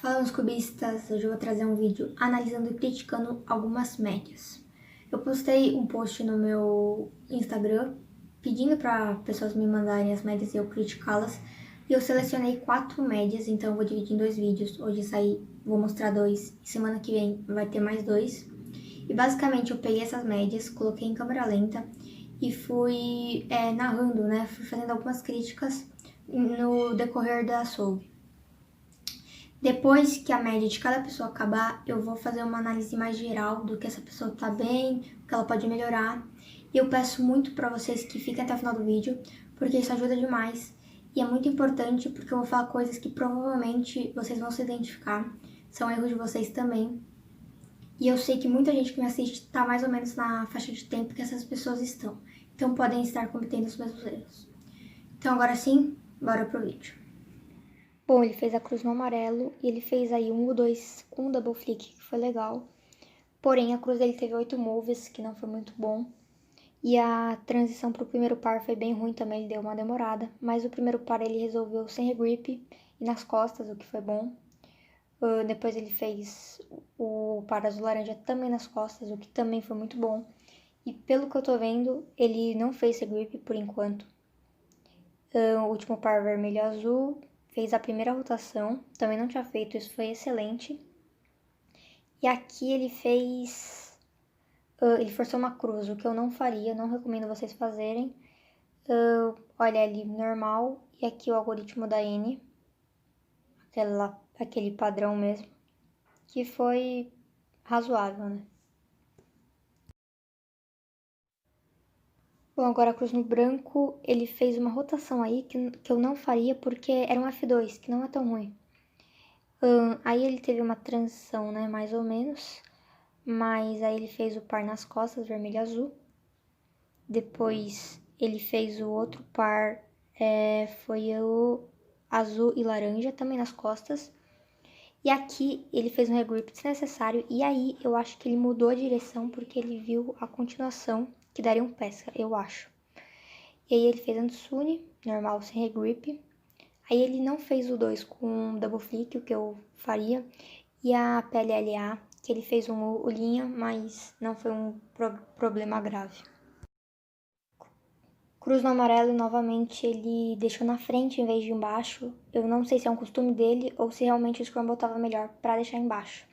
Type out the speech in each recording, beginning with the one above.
Fala, meus cubistas, hoje eu vou trazer um vídeo analisando e criticando algumas médias. Eu postei um post no meu Instagram pedindo para pessoas me mandarem as médias e eu criticá-las. E eu selecionei 4 médias, então eu vou dividir em 2 vídeos. Hoje vou mostrar 2 e semana que vem vai ter mais 2. E basicamente eu peguei essas médias, coloquei em câmera lenta e fui narrando, né? Fui fazendo algumas críticas no decorrer da açougue. Depois que a média de cada pessoa acabar, eu vou fazer uma análise mais geral do que essa pessoa tá bem, o que ela pode melhorar. E eu peço muito para vocês que fiquem até o final do vídeo, porque isso ajuda demais. E é muito importante porque eu vou falar coisas que provavelmente vocês vão se identificar. São erros de vocês também. E eu sei que muita gente que me assiste tá mais ou menos na faixa de tempo que essas pessoas estão. Então podem estar cometendo os mesmos erros. Então agora sim, bora pro vídeo. Bom, ele fez a cruz no amarelo e ele fez aí um U2 com um double flick, que foi legal. Porém, a cruz dele teve 8 moves, que não foi muito bom. E a transição pro primeiro par foi bem ruim também, ele deu uma demorada. Mas o primeiro par ele resolveu sem regrip e nas costas, o que foi bom. Depois ele fez o par azul laranja também nas costas, o que também foi muito bom. E pelo que eu tô vendo, ele não fez regrip por enquanto. O último par vermelho e azul fez a primeira rotação, também não tinha feito, isso foi excelente. E aqui ele fez, ele forçou uma cruz, o que eu não faria, não recomendo vocês fazerem. Olha ali, normal, e aqui o algoritmo da N, aquele padrão mesmo, que foi razoável, né? Bom, agora a cruz no branco, ele fez uma rotação aí que eu não faria porque era um F2, que não é tão ruim. Aí ele teve uma transição, né, mais ou menos, mas aí ele fez o par nas costas, vermelho e azul. Depois ele fez o outro par, foi o azul e laranja, também nas costas. E aqui ele fez um regrip desnecessário, e aí eu acho que ele mudou a direção porque ele viu a continuação, que daria um pesca, eu acho. E aí ele fez Antsune, normal, sem regrip. Aí ele não fez o 2 com double flick, o que eu faria. E a PLLA, que ele fez um olhinha, mas não foi um problema grave. Cruz no amarelo, novamente, ele deixou na frente em vez de embaixo. Eu não sei se é um costume dele ou se realmente o Scramble estava melhor para deixar embaixo.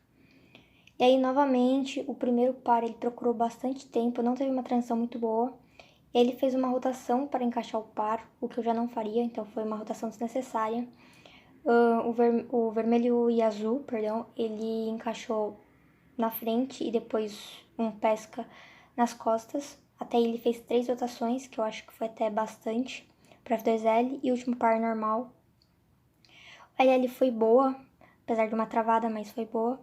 E aí, novamente, o primeiro par ele procurou bastante tempo, não teve uma transição muito boa. Ele fez uma rotação para encaixar o par, o que eu já não faria, então foi uma rotação desnecessária. O vermelho e azul, perdão, ele encaixou na frente e depois um pesca nas costas. Até ele fez 3 rotações, que eu acho que foi até bastante, para F2L, e o último par normal. A LL foi boa, apesar de uma travada, mas foi boa.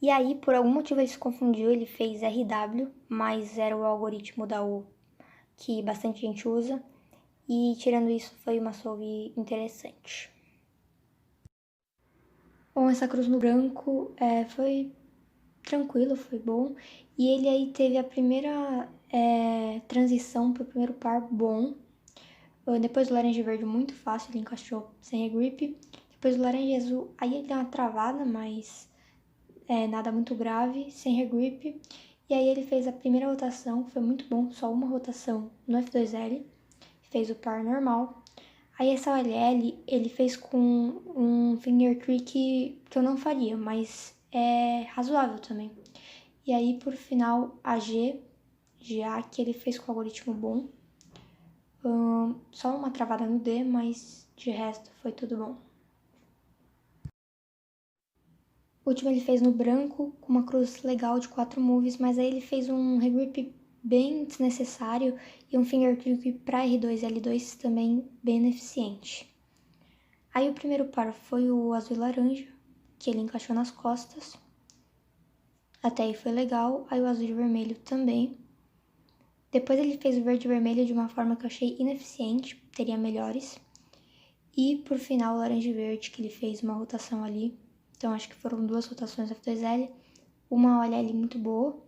E aí, por algum motivo, ele se confundiu, ele fez RW, mas era o algoritmo da U, que bastante gente usa. E tirando isso, foi uma solve interessante. Bom, essa cruz no branco foi tranquilo, foi bom. E ele aí teve a primeira transição pro primeiro par bom. Depois do laranja e verde muito fácil, ele encaixou sem regrip. Depois do laranja e azul, aí ele deu uma travada, mas nada muito grave, sem regrip. E aí ele fez a primeira rotação, foi muito bom, só uma rotação no F2L. Fez o par normal. Aí essa OLL ele fez com um finger trick que eu não faria, mas é razoável também. E aí, por final, a GA, que ele fez com o algoritmo bom. Só uma travada no D, mas de resto foi tudo bom. O último ele fez no branco, com uma cruz legal de 4 moves, mas aí ele fez um regrip bem desnecessário e um finger trick para R2 e L2 também bem ineficiente. Aí o primeiro par foi o azul e laranja, que ele encaixou nas costas. Até aí foi legal. Aí o azul e vermelho também. Depois ele fez o verde e vermelho de uma forma que eu achei ineficiente, teria melhores. E por final o laranja e verde, que ele fez uma rotação ali. Então acho que foram 2 rotações F2L. Uma OLL muito boa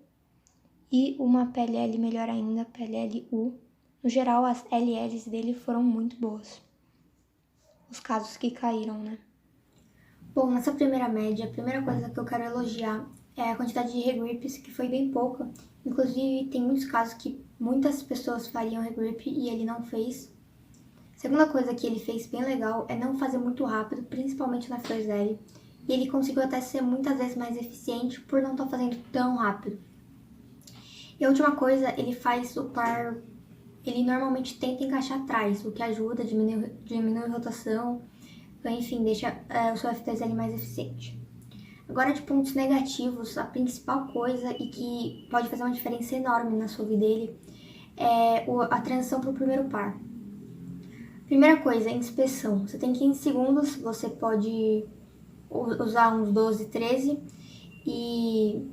e uma PLL melhor ainda, PLLU. No geral, as LLs dele foram muito boas. Os casos que caíram, né? Bom, nessa primeira média, a primeira coisa que eu quero elogiar é a quantidade de regrips, que foi bem pouca. Inclusive, tem muitos casos que muitas pessoas fariam regrip e ele não fez. Segunda coisa que ele fez bem legal é não fazer muito rápido, principalmente na F2L. E ele conseguiu até ser muitas vezes mais eficiente por não estar fazendo tão rápido. E a última coisa, ele faz o par... Ele normalmente tenta encaixar atrás, o que ajuda, diminui a rotação, enfim, deixa o seu F2L mais eficiente. Agora, de pontos negativos, a principal coisa e que pode fazer uma diferença enorme na sua vida dele é a transição para o primeiro par. Primeira coisa, inspeção. Você tem 15 segundos, você pode usar uns 12, 13 e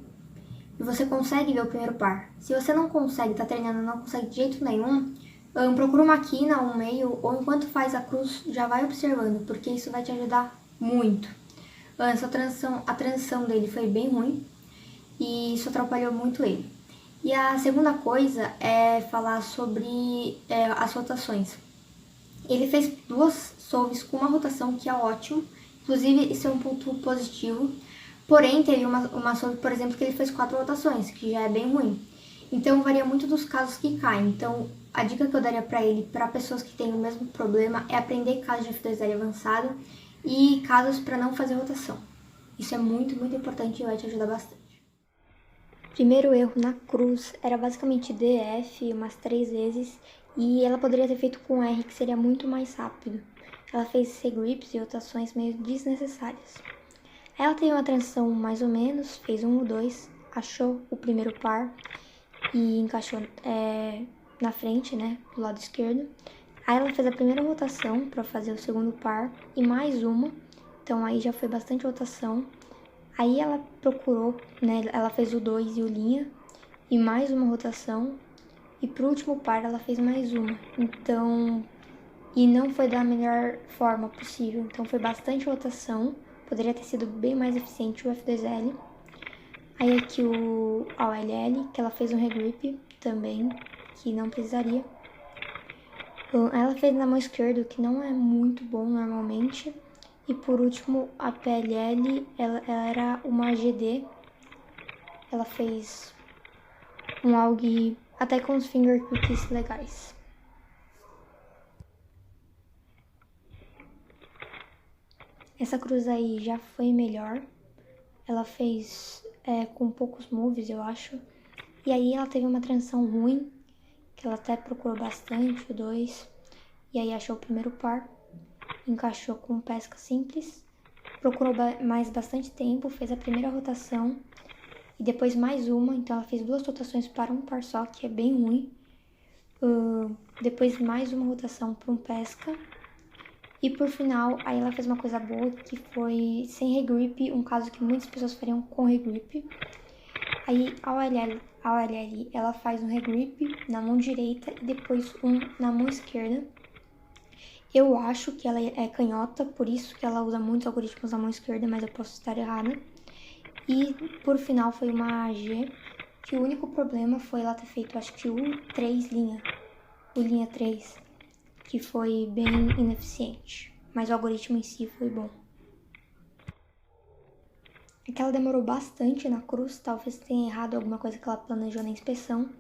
você consegue ver o primeiro par. Se você não consegue, tá treinando, não consegue de jeito nenhum, procura uma quina, um meio, ou enquanto faz a cruz, já vai observando, porque isso vai te ajudar muito. A transição dele foi bem ruim e isso atrapalhou muito ele. E a segunda coisa é falar sobre as rotações. Ele fez 2 solves com uma rotação que é ótimo, inclusive isso é um ponto positivo. Porém, teve uma solve, por exemplo, que ele fez 4 rotações, que já é bem ruim. Então, varia muito dos casos que caem. Então, a dica que eu daria para ele, para pessoas que têm o mesmo problema, é aprender casos de F2L avançado e casos para não fazer rotação. Isso é muito, muito importante e vai te ajudar bastante. Primeiro erro na cruz era basicamente DF umas 3 vezes e ela poderia ter feito com R, que seria muito mais rápido. Ela fez C-grips e rotações meio desnecessárias. Ela teve uma transição mais ou menos, fez 1 ou 2, achou o primeiro par e encaixou na frente, né, do lado esquerdo. Aí ela fez a primeira rotação para fazer o segundo par e mais uma, então aí já foi bastante rotação. Aí ela procurou, né, ela fez o 2 e o linha e mais uma rotação e pro último par ela fez mais uma. Então, e não foi da melhor forma possível, então foi bastante rotação. Poderia ter sido bem mais eficiente o F2L. Aí aqui o AOLL, que ela fez um regrip também, que não precisaria. Ela fez na mão esquerda, que não é muito bom normalmente. E por último, a PLL, ela era uma GD. Ela fez um AUG até com os finger cookies legais. Essa cruz aí já foi melhor. Ela fez com poucos moves, eu acho. E aí ela teve uma transição ruim, que ela até procurou bastante, o 2. E aí achou o primeiro par, encaixou com pesca simples. Procurou mais bastante tempo, fez a primeira rotação. E depois mais uma, então ela fez 2 rotações para um par só, que é bem ruim. Depois mais uma rotação para um pesca. E por final, aí ela fez uma coisa boa, que foi sem regrip, um caso que muitas pessoas fariam com regrip. Aí a OLL, ela faz um regrip na mão direita e depois um na mão esquerda. Eu acho que ela é canhota, por isso que ela usa muitos algoritmos na mão esquerda, mas eu posso estar errada. E por final foi uma AG, que o único problema foi ela ter feito, acho que o linha 3, que foi bem ineficiente, mas o algoritmo em si foi bom. É que ela demorou bastante na cruz, talvez tenha errado alguma coisa que ela planejou na inspeção,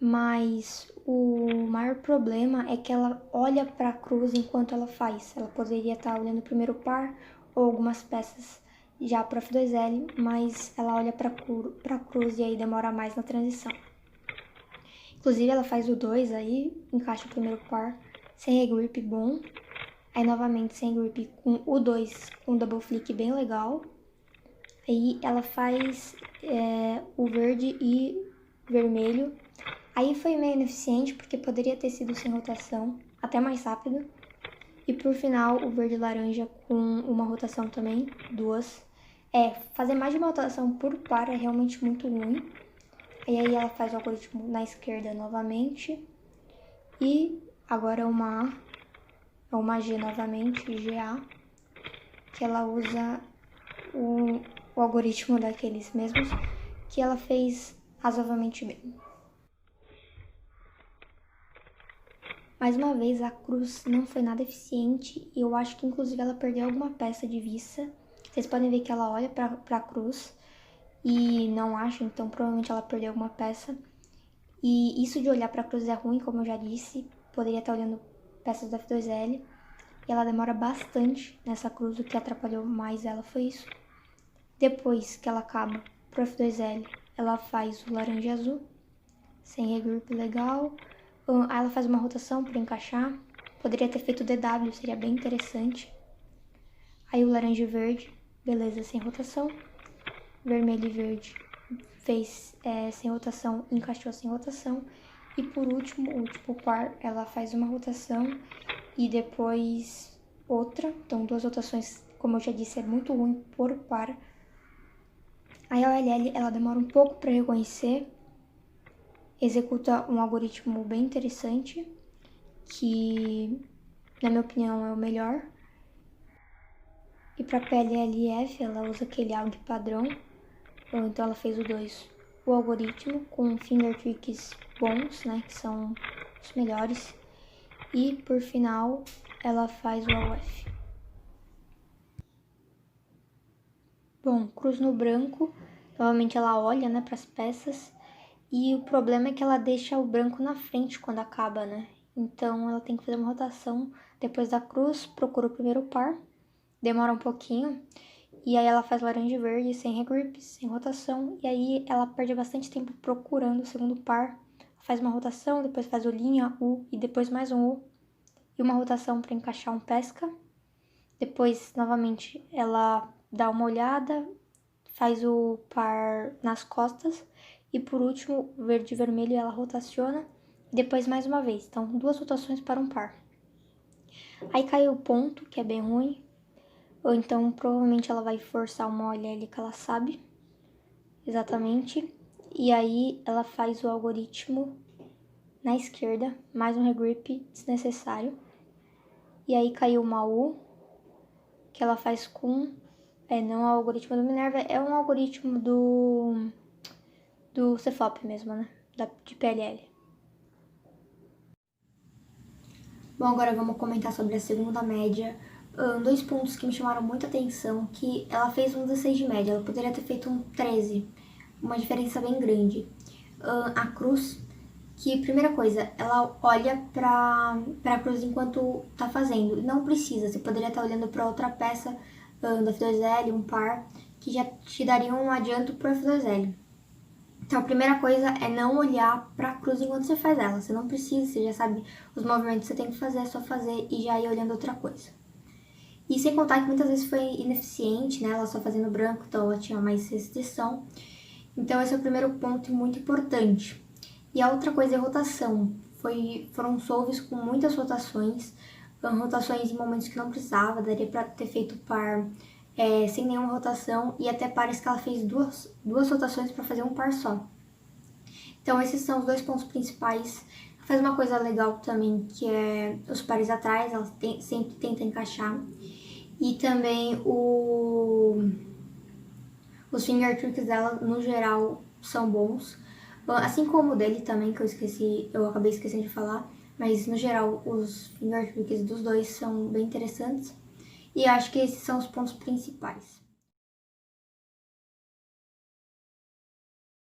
mas o maior problema é que ela olha para a cruz enquanto ela faz. Ela poderia estar olhando o primeiro par ou algumas peças já para F2L, mas ela olha para a cruz e aí demora mais na transição. Inclusive ela faz o 2 aí, encaixa o primeiro par sem regrip bom, aí novamente sem grip com o 2 com double flick bem legal. Aí ela faz o verde e vermelho. Aí foi meio ineficiente, porque poderia ter sido sem rotação, até mais rápido. E por final, o verde e laranja com uma rotação também, 2. Fazer mais de uma rotação por par é realmente muito ruim. E aí ela faz o algoritmo na esquerda novamente. E agora uma G novamente, GA, que ela usa o algoritmo daqueles mesmos, que ela fez razoavelmente bem. Mais uma vez, a cruz não foi nada eficiente e eu acho que inclusive ela perdeu alguma peça de vista. Vocês podem ver que ela olha pra cruz e não acha, então provavelmente ela perdeu alguma peça. E isso de olhar pra cruz é ruim, como eu já disse, poderia estar olhando peças do F2L. E ela demora bastante nessa cruz, o que atrapalhou mais ela foi isso. Depois que ela acaba pro F2L, ela faz o laranja e azul, sem regroup legal. Aí ela faz uma rotação para encaixar. Poderia ter feito o DW, seria bem interessante. Aí o laranja e verde, beleza, sem rotação. Vermelho e verde fez sem rotação, encaixou sem rotação. E por último, o último par, ela faz uma rotação e depois outra. Então, duas rotações, como eu já disse, é muito ruim por par. A OLL, ela demora um pouco para reconhecer, executa um algoritmo bem interessante, que, na minha opinião, é o melhor. E para PLLF, ela usa aquele ALG padrão, então ela fez o algoritmo com finger tricks bons, né, que são os melhores. E, por final, ela faz o AUF. Bom, cruz no branco, novamente ela olha, né, para as peças. E o problema é que ela deixa o branco na frente quando acaba, né? Então ela tem que fazer uma rotação depois da cruz, procura o primeiro par, demora um pouquinho, e aí ela faz laranja e verde sem regrip, sem rotação, e aí ela perde bastante tempo procurando o segundo par, faz uma rotação, depois faz o linha, U, e depois mais um U, e uma rotação para encaixar um pesca. Depois, novamente, ela dá uma olhada, faz o par nas costas, e por último, verde e vermelho, ela rotaciona, e depois mais uma vez. Então, duas rotações para um par. Aí cai o ponto, que é bem ruim, ou então provavelmente ela vai forçar uma OLL que ela sabe exatamente, e aí ela faz o algoritmo na esquerda, mais um regrip desnecessário, e aí caiu uma U, que ela faz com, não é o algoritmo do Minerva, é um algoritmo do Cefop mesmo, né, de PLL. Bom, agora vamos comentar sobre a segunda média. Dois pontos que me chamaram muita atenção, que ela fez um 16 de média, ela poderia ter feito um 13, uma diferença bem grande. A cruz, que primeira coisa, ela olha pra cruz enquanto tá fazendo, não precisa, você poderia estar olhando para outra peça do F2L, um par, que já te daria um adianto pro F2L. Então, a primeira coisa é não olhar pra cruz enquanto você faz ela. Você não precisa, você já sabe os movimentos que você tem que fazer, é só fazer e já ir olhando outra coisa. E sem contar que muitas vezes foi ineficiente, né? Ela só fazendo branco, então ela tinha mais restrição. Então, esse é o primeiro ponto muito importante. E a outra coisa é rotação. Foram solves com muitas rotações, rotações em momentos que não precisava, daria pra ter feito par sem nenhuma rotação, e até pares que ela fez duas rotações para fazer um par só. Então esses são os dois pontos principais. Ela faz uma coisa legal também, que é os pares atrás, ela sempre tenta encaixar. E também os finger tricks dela, no geral, são bons. Assim como o dele também, que eu acabei esquecendo de falar. Mas, no geral, os finger tricks dos dois são bem interessantes. E acho que esses são os pontos principais.